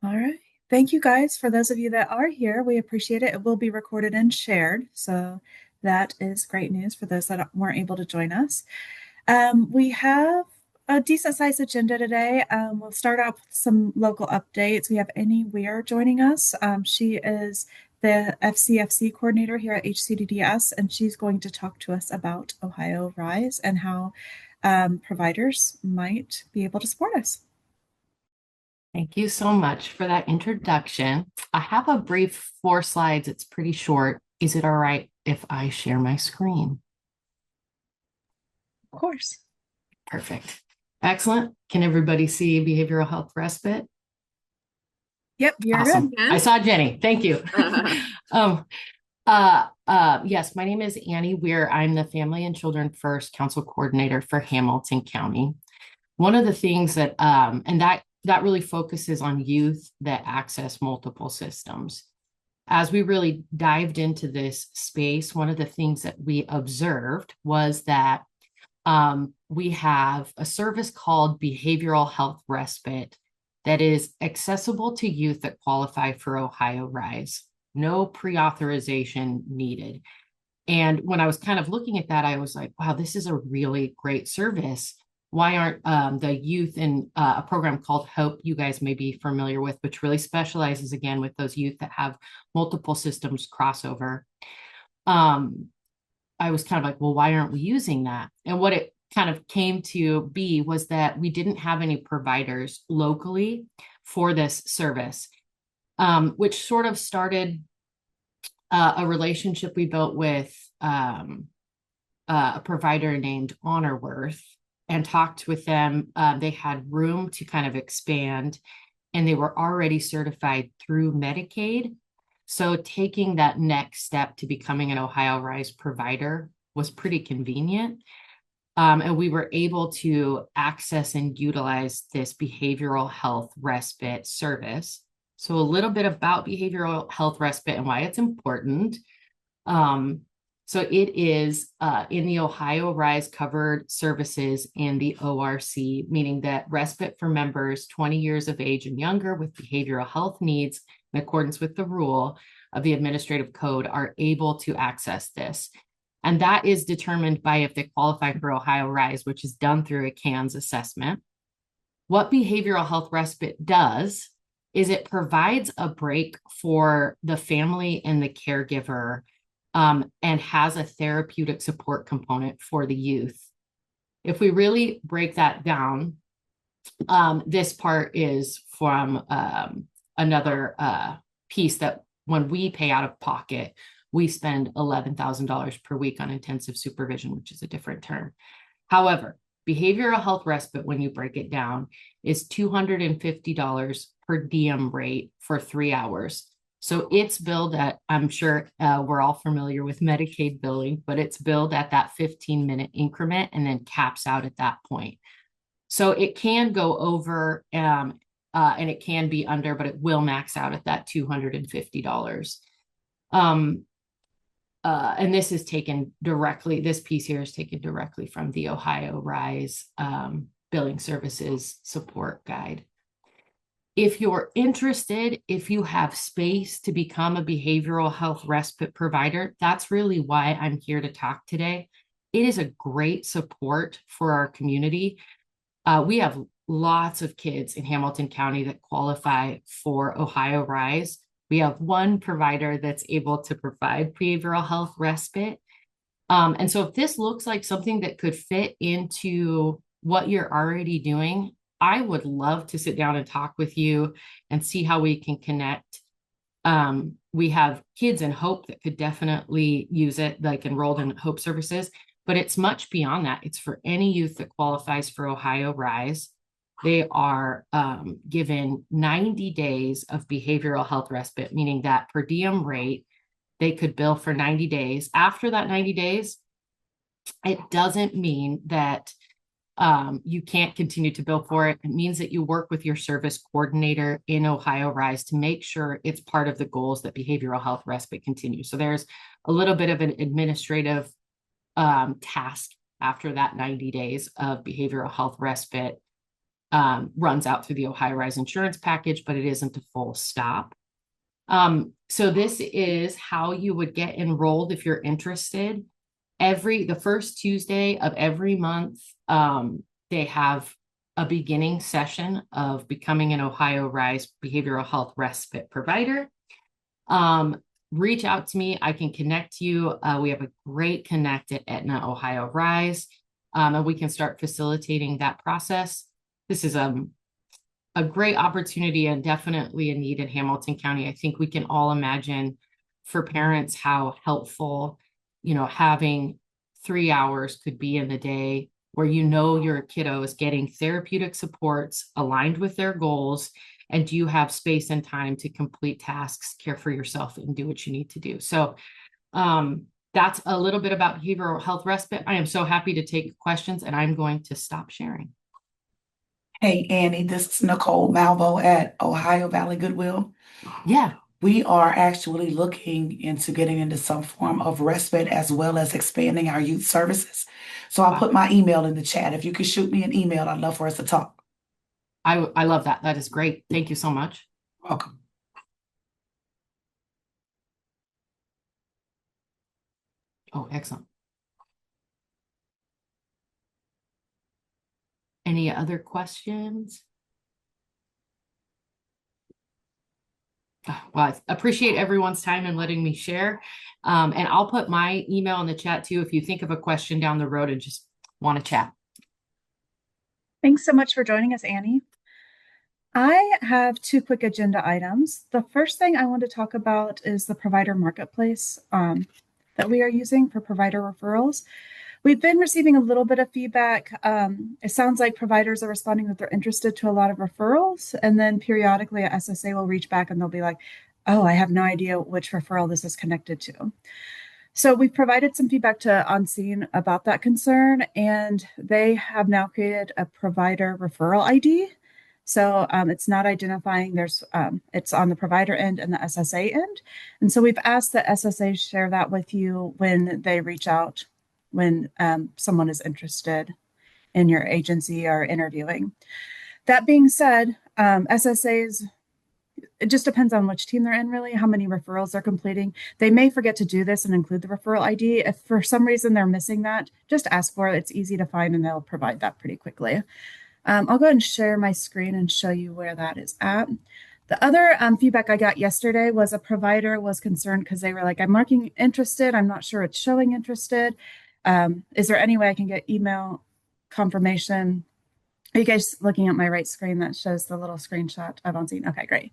All right. Thank you guys. For those of you that are here, we appreciate it. It will be recorded and shared. So that is great news for those that weren't able to join us. We have a decent sized agenda today. We'll start out with some local updates. We have Annie Weir joining us. She is the FCFC coordinator here at HCDDS, and she's going to talk to us about Ohio Rise and how providers might be able to support us. Thank you so much for that introduction. I have a brief 4 slides. It's pretty short. Is it all right if I share my screen? Of course. Perfect. Excellent. Can everybody see behavioral health respite? Yep, you're good. Awesome. I Yes. saw Jenny. Thank you. um, yes, my name is Annie Weir. I'm the Family and Children First Council Coordinator for Hamilton County. One of the things that really focuses on youth that access multiple systems. As we really dived into this space, one of the things that we observed was that we have a service called Behavioral Health Respite that is accessible to youth that qualify for Ohio Rise. No pre-authorization needed. And when I was kind of looking at that, I was like, wow, this is a really great service. Why aren't the youth in a program called Hope, you guys may be familiar with, which really specializes again with those youth that have multiple systems crossover? I was kind of like, well, why aren't we using that? And what it kind of came to be was that we didn't have any providers locally for this service, which sort of started a relationship we built with a provider named Honorworth and talked with them. They had room to kind of expand, and they were already certified through Medicaid. So taking that next step to becoming an Ohio Rise provider was pretty convenient. And we were able to access and utilize this behavioral health respite service. So a little bit about behavioral health respite and why it's important. Um, so it is in the Ohio Rise covered services in the ORC, meaning that respite for members 20 years of age and younger with behavioral health needs in accordance with the rule of the administrative code are able to access this. And that is determined by if they qualify for Ohio Rise, which is done through a CANS assessment. What behavioral health respite does is it provides a break for the family and the caregiver, and has a therapeutic support component for the youth. If we really break that down, this part is from another piece that when we pay out of pocket, we spend $11,000 per week on intensive supervision, which is a different term. However, behavioral health respite, when you break it down, is $250 per diem rate for 3 hours. So it's billed at, I'm sure we're all familiar with Medicaid billing, but it's billed at that 15-minute increment and then caps out at that point. So it can go over and it can be under, but it will max out at that $250. And this is taken directly, this piece here is taken directly from the Ohio Rise Billing Services Support Guide. If you're interested, if you have space to become a behavioral health respite provider, that's really why I'm here to talk today. It is a great support for our community. We have lots of kids in Hamilton County that qualify for Ohio Rise. We have one provider that's able to provide behavioral health respite. And so if this looks like something that could fit into what you're already doing, I would love to sit down and talk with you and see how we can connect. We have kids in Hope that could definitely use it, like enrolled in Hope services, but it's much beyond that. It's for any youth that qualifies for Ohio Rise. They are given 90 days of behavioral health respite, meaning that per diem rate, they could bill for 90 days. After that 90 days, it doesn't mean that you can't continue to bill for it. It means that you work with your service coordinator in Ohio Rise to make sure it's part of the goals that behavioral health respite continues. So there's a little bit of an administrative task after that 90 days of behavioral health respite. runs out through the Ohio Rise insurance package, but it isn't a full stop. So this is how you would get enrolled if you're interested. The first Tuesday of every month, they have a beginning session of becoming an Ohio Rise behavioral health respite provider. Reach out to me. I can connect you. We have a great connect at Aetna Ohio Rise, and we can start facilitating that process. This is a great opportunity and definitely a need in Hamilton County. I think we can all imagine for parents how helpful, having 3 hours could be in the day where your kiddo is getting therapeutic supports aligned with their goals, and do you have space and time to complete tasks, care for yourself, and do what you need to do. So that's a little bit about behavioral health respite. I am so happy to take questions, and I'm going to stop sharing. Hey, Annie, this is Nicole Malvo at Ohio Valley Goodwill. Yeah. We are actually looking into getting into some form of respite as well as expanding our youth services. So I'll put my email in the chat. If you could shoot me an email, I'd love for us to talk. I love that. That is great. Thank you so much. Welcome. Oh, excellent. Any other questions? Well, I appreciate everyone's time and letting me share. And I'll put my email in the chat too if you think of a question down the road and just want to chat. Thanks so much for joining us, Annie. I have two quick agenda items. The first thing I want to talk about is the provider marketplace that we are using for provider referrals. We've been receiving a little bit of feedback. It sounds like providers are responding that they're interested to a lot of referrals, and then periodically a SSA will reach back and they'll be like, oh, I have no idea which referral this is connected to. So we've provided some feedback to OnScene about that concern, and they have now created a provider referral ID. So it's not identifying, it's on the provider end and the SSA end. And so we've asked the SSA share that with you when they reach out, when someone is interested in your agency or interviewing. That being said, SSAs, it just depends on which team they're in, really, how many referrals they're completing. They may forget to do this and include the referral ID. If for some reason they're missing that, just ask for it. It's easy to find and they'll provide that pretty quickly. I'll go ahead and share my screen and show you where that is at. The other feedback I got yesterday was a provider was concerned because they were like, I'm marking interested. I'm not sure it's showing interested. Is there any way I can get email confirmation? Are you guys looking at my right screen that shows the little screenshot of OnScene? Okay, great.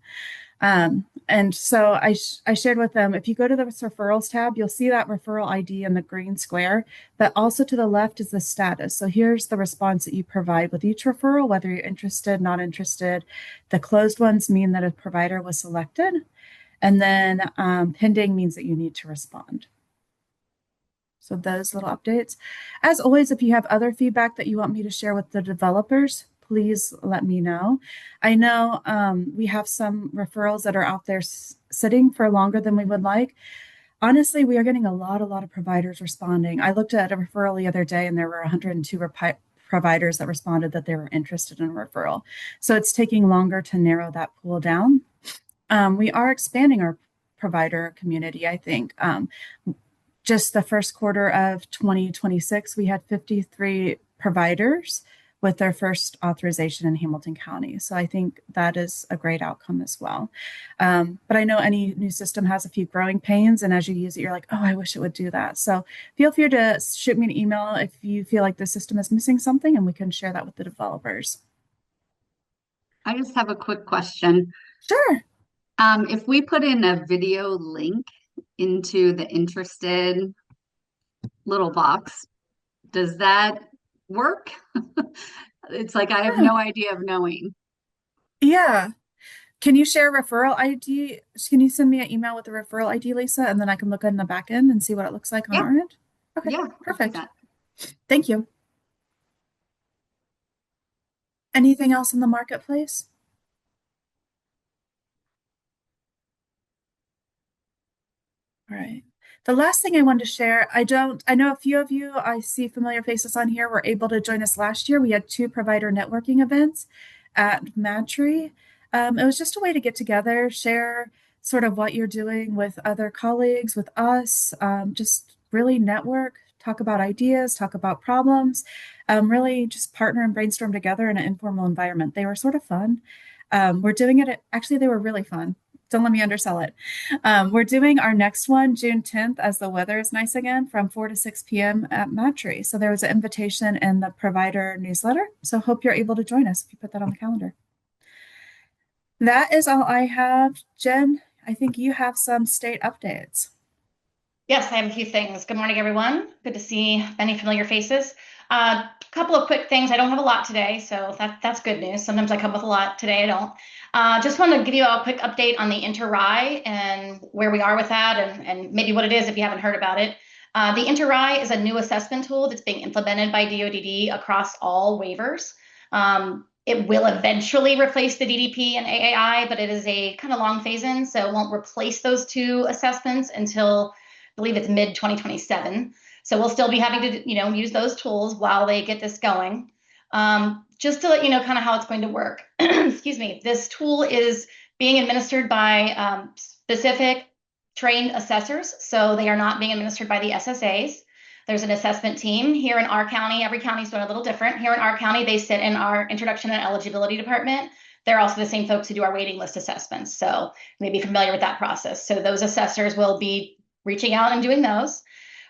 And so I shared with them, if you go to the referrals tab, you'll see that referral ID in the green square, but also to the left is the status. So here's the response that you provide with each referral, whether you're interested, not interested. The closed ones mean that a provider was selected, and then pending means that you need to respond. So those little updates. As always, if you have other feedback that you want me to share with the developers, please let me know. I know we have some referrals that are out there sitting for longer than we would like. Honestly, we are getting a lot of providers responding. I looked at a referral the other day and there were 102 providers that responded that they were interested in a referral. So it's taking longer to narrow that pool down. We are expanding our provider community, I think. Just the first quarter of 2026, we had 53 providers with their first authorization in Hamilton County. So I think that is a great outcome as well. But I know any new system has a few growing pains, and as you use it, you're like, oh, I wish it would do that. So feel free to shoot me an email if you feel like the system is missing something, and we can share that with the developers. I just have a quick question. Sure. If we put in a video link into the interested little box, does that work? It's like I have no idea of knowing. Yeah. Can you share a referral ID? Can you send me an email with the referral ID, Lisa, and then I can look in the back end and see what it looks like on our end? Okay, yeah, perfect. Thank you. Anything else in the marketplace? All right. The last thing I wanted to share, I know a few of you, I see familiar faces on here, were able to join us last year. We had 2 provider networking events. at Matry. It was just a way to get together, share sort of what you're doing with other colleagues, with us, just really network, talk about ideas, talk about problems, really just partner and brainstorm together in an informal environment. They were sort of fun. We're doing it, actually, they were really fun. Don't let me undersell it. We're doing our next one June 10th as the weather is nice again from 4 to 6 p.m. at Matry. So there was an invitation in the provider newsletter. So hope you're able to join us if you put that on the calendar. That is all I have. Jen, I think you have some state updates. Yes, I have a few things. Good morning, everyone. Good to see many familiar faces. A couple of quick things. I don't have a lot today, so that's good news. Sometimes I come with a lot. Today I don't. Just want to give you a quick update on the Inter-RAI and where we are with that and maybe what it is if you haven't heard about it. The Inter-RAI is a new assessment tool that's being implemented by DODD across all waivers. It will eventually replace the DDP and AAI, but it is a kind of long phase-in, so it won't replace those two assessments until I believe it's mid 2027. So we'll still be having to, use those tools while they get this going. Just to let you know kind of how it's going to work. Excuse me. This tool is being administered by specific trained assessors. So they are not being administered by the SSAs. There's an assessment team here in our county. Every county is doing a little different. Here in our county, they sit in our introduction and eligibility department. They're also the same folks who do our waiting list assessments. So you may be familiar with that process. So those assessors will be reaching out and doing those.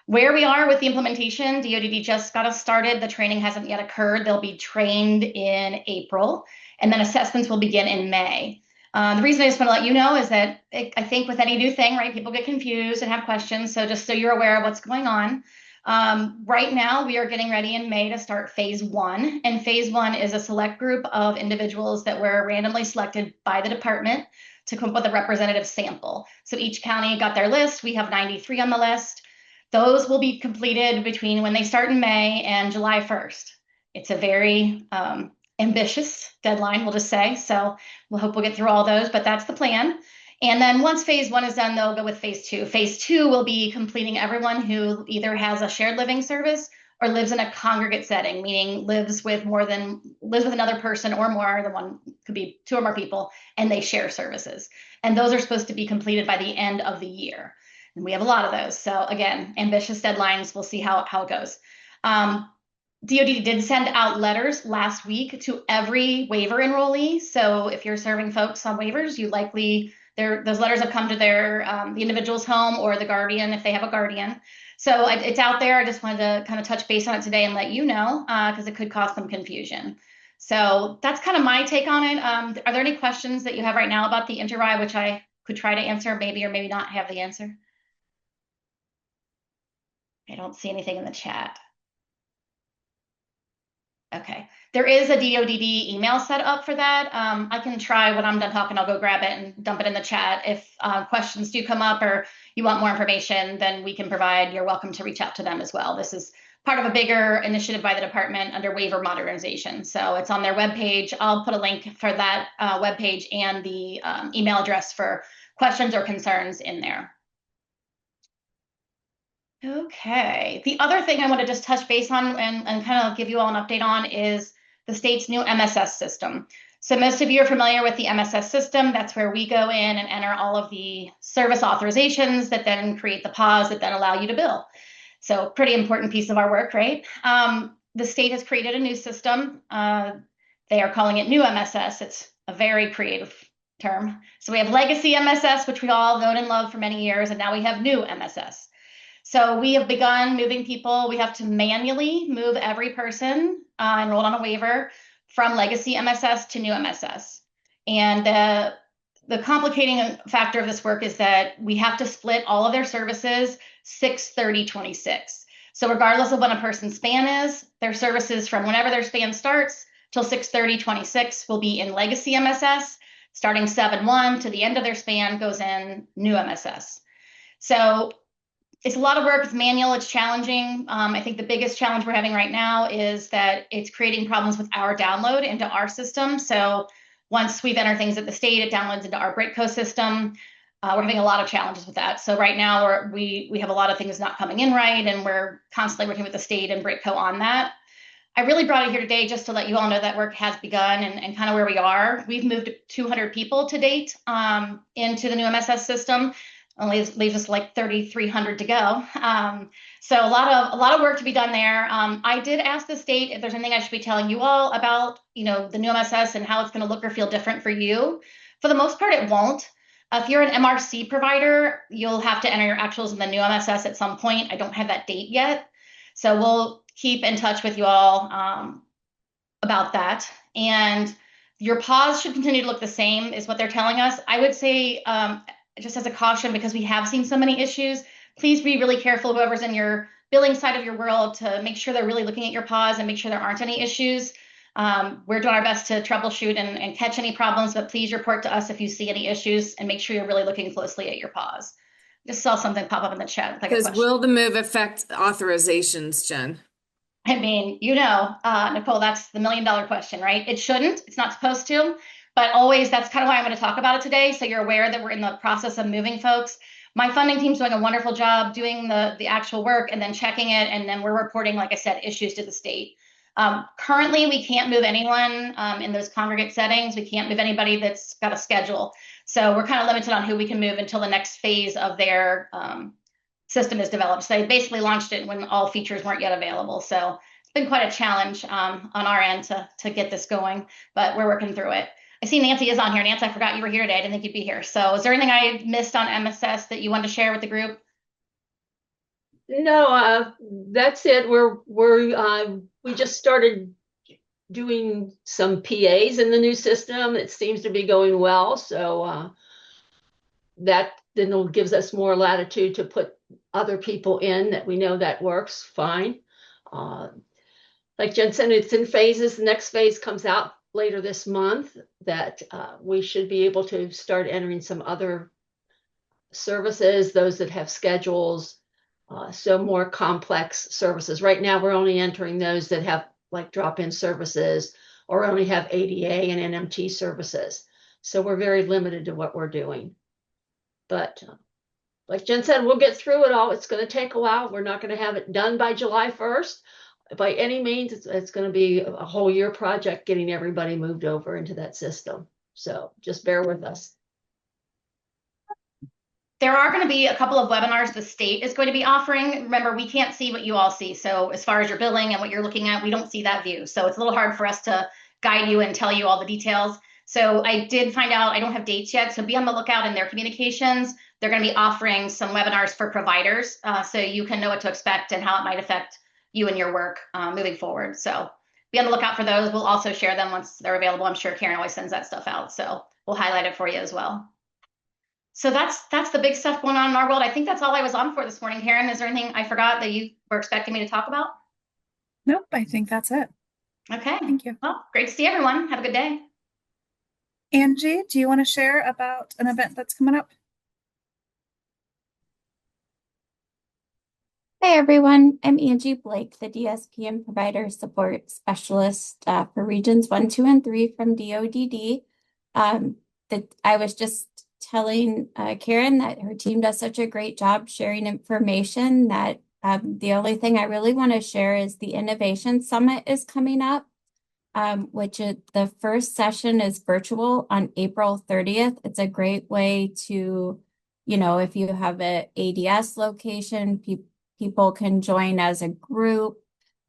Where we are with the implementation, DODD just got us started. The training hasn't yet occurred. They'll be trained in April, and then assessments will begin in May. The reason I just want to let you know is that I think with any new thing, right, people get confused and have questions. So just so you're aware of what's going on. Right now, we are getting ready in May to start phase 1. And phase 1 is a select group of individuals that were randomly selected by the department to come up with a representative sample. So each county got their list. We have 93 on the list. Those will be completed between when they start in May and July 1st. It's a very ambitious deadline, we'll just say. So we'll hope we'll get through all those, but that's the plan. And then once phase 1 is done, they'll go with phase 2. Phase 2 will be completing everyone who either has a shared living service or lives in a congregate setting, meaning lives with another person or more than one, could be 2 or more people, and they share services. And those are supposed to be completed by the end of the year. And we have a lot of those. So again, ambitious deadlines. We'll see how it goes. DOD did send out letters last week to every waiver enrollee. So if you're serving folks on waivers, those letters have come to the individual's home or the guardian if they have a guardian. So it's out there. I just wanted to kind of touch base on it today and let you know because it could cause some confusion. So that's kind of my take on it. Are there any questions that you have right now about the Inter-RAI, which I could try to answer, maybe or maybe not have the answer? I don't see anything in the chat. Okay, there is a DODD email set up for that. I can try when I'm done talking, I'll go grab it and dump it in the chat. If questions do come up or you want more information, then we can provide. You're welcome to reach out to them as well. This is part of a bigger initiative by the department under waiver modernization. So it's on their webpage. I'll put a link for that webpage and the email address for questions or concerns in there. Okay, the other thing I want to just touch base on and kind of give you all an update on is the state's new MSS system. So most of you are familiar with the MSS system. That's where we go in and enter all of the service authorizations that then create the PAWS that then allow you to bill. So pretty important piece of our work, right? The state has created a new system. They are calling it new MSS. It's a very creative term. So we have legacy MSS, which we all known and loved for many years, and now we have new MSS. So we have begun moving people. We have to manually move every person enrolled on a waiver from legacy MSS to new MSS. And the complicating factor of this work is that we have to split all of their services 6/30/26. So regardless of when a person's span is, their services from whenever their span starts till 6/30/26 will be in legacy MSS. Starting 7/1 to the end of their span goes in new MSS. So it's a lot of work. It's manual. It's challenging. I think the biggest challenge we're having right now is that it's creating problems with our download into our system. So once we've entered things at the state, it downloads into our BRICCO system. We're having a lot of challenges with that. So right now we have a lot of things not coming in right, and we're constantly working with the state and BRICCO on that. I really brought it here today just to let you all know that work has begun and kind of where we are. We've moved 200 people to date into the new MSS system. Only leaves us like 3,300 to go. So a lot of work to be done there. I did ask the state if there's anything I should be telling you all about, the new MSS and how it's going to look or feel different for you. For the most part, it won't. If you're an MRC provider, you'll have to enter your actuals in the new MSS at some point. I don't have that date yet. So we'll keep in touch with you all about that. And your pause should continue to look the same, is what they're telling us. I would say, just as a caution, because we have seen so many issues, please be really careful, whoever's in your billing side of your world, to make sure they're really looking at your pause and make sure there aren't any issues. We're doing our best to troubleshoot and catch any problems, but please report to us if you see any issues and make sure you're really looking closely at your pause. Just saw something pop up in the chat. Like, Because will the move affect authorizations, Jen? I mean, Nicole, that's the $1 million question, right? It shouldn't. It's not supposed to. But always, that's kind of why I'm going to talk about it today. So you're aware that we're in the process of moving folks. My funding team's doing a wonderful job doing the actual work and then checking it. And then we're reporting, like I said, issues to the state. Currently, we can't move anyone in those congregate settings. We can't move anybody that's got a schedule. So we're kind of limited on who we can move until the next phase of their system is developed. So they basically launched it when all features weren't yet available. So it's been quite a challenge on our end to get this going, but we're working through it. I see Nancy is on here. Nancy, I forgot you were here today. I didn't think you'd be here. So is there anything I missed on MSS that you wanted to share with the group? No, that's it. We just started doing some PAs in the new system. It seems to be going well. So that then gives us more latitude to put other people in that we know that works fine. Like Jen said, it's in phases. The next phase comes out later this month that we should be able to start entering some other services, those that have schedules, so more complex services. Right now, we're only entering those that have like drop-in services or only have ADA and NMT services. So we're very limited to what we're doing. But like Jen said, we'll get through it all. It's going to take a while. We're not going to have it done by July 1st. By any means, it's going to be a whole year project getting everybody moved over into that system. So just bear with us. There are going to be a couple of webinars the state is going to be offering. Remember, we can't see what you all see. So as far as your billing and what you're looking at, we don't see that view. So it's a little hard for us to guide you and tell you all the details. So I did find out, I don't have dates yet, so be on the lookout in their communications. They're going to be offering some webinars for providers, so you can know what to expect and how it might affect you and your work moving forward. So be on the lookout for those. We'll also share them once they're available. I'm sure Karen always sends that stuff out, so we'll highlight it for you as well. So that's the big stuff going on in our world. I think that's all I was on for this morning. Karen, is there anything I forgot that you were expecting me to talk about? Nope, I think that's it. Okay. Thank you. Well, great to see everyone. Have a good day. Angie, do you want to share about an event that's coming up? Hi everyone, I'm Angie Blake, the DSPM Provider Support Specialist for Regions 1, 2, and 3 from DODD. I was just telling Karen that her team does such a great job sharing information that the only thing I really want to share is the Innovation Summit is coming up, which the first session is virtual on April 30th. It's a great way to, if you have an ADS location, people can join as a group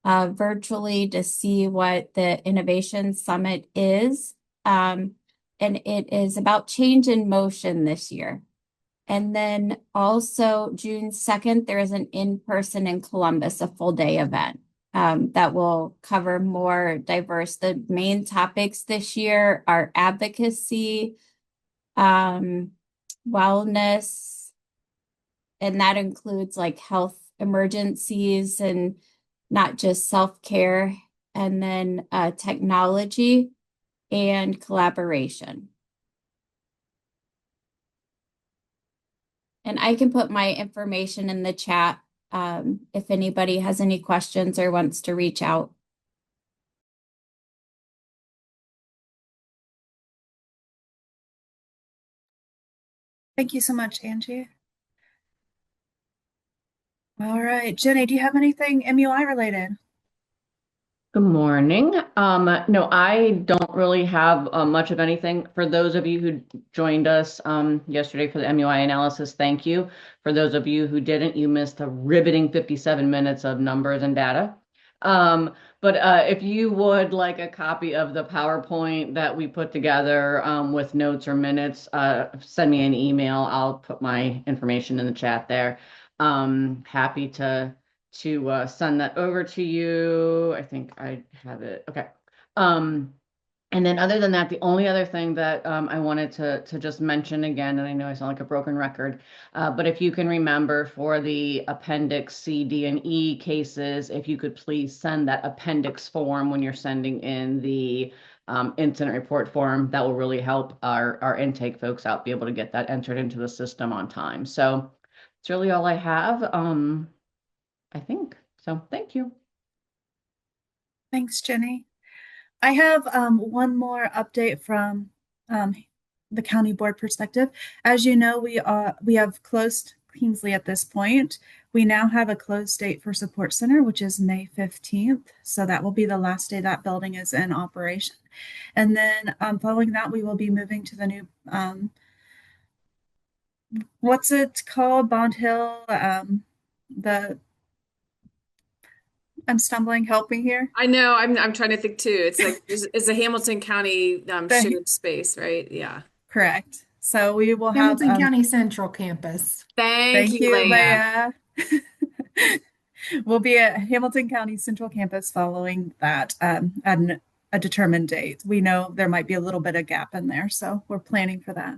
virtually to see what the Innovation Summit is. And it is about change in motion this year. And then also June 2nd, there is an in-person in Columbus, a full day event that will cover more diverse. The main topics this year are advocacy, wellness, and that includes like health emergencies and not just self-care, and then technology and collaboration. And I can put my information in the chat if anybody has any questions or wants to reach out. Thank you so much, Angie. All right, Jenny, do you have anything MUI related? Good morning. No, I don't really have much of anything. For those of you who joined us yesterday for the MUI analysis, thank you. For those of you who didn't, you missed a riveting 57 minutes of numbers and data. But if you would like a copy of the PowerPoint that we put together with notes or minutes, send me an email. I'll put my information in the chat there. Happy to send that over to you. I think I have it. Okay. And then other than that, the only other thing that I wanted to just mention again, and I know I sound like a broken record, but if you can remember for the Appendix C, D, and E cases, if you could please send that appendix form when you're sending in the incident report form, that will really help our intake folks out be able to get that entered into the system on time. So it's really all I have. I think so. Thank you. Thanks, Jenny. I have one more update from the county board perspective. As you know, we have closed Kingsley at this point. We now have a closed date for Support Center, which is May 15th. So that will be the last day that building is in operation. And then following that, we will be moving to the new what's it called? Bond Hill. I'm stumbling. Help me here. I know, I'm trying to think too. It's like it's a Hamilton County shared space, right? Yeah. Correct. So we will have Hamilton County Central Campus. Thank you, Leah. We'll be at Hamilton County Central Campus following that at a determined date. We know there might be a little bit of gap in there, so we're planning for that.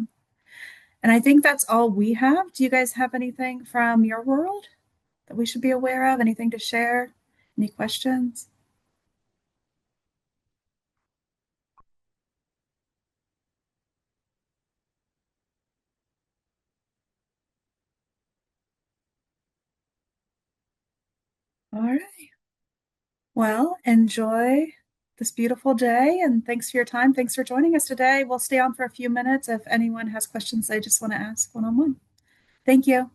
And I think that's all we have. Do you guys have anything from your world that we should be aware of? Anything to share? Any questions? All right. Well, enjoy this beautiful day and thanks for your time. Thanks for joining us today. We'll stay on for a few minutes if anyone has questions they just want to ask one-on-one. Thank you.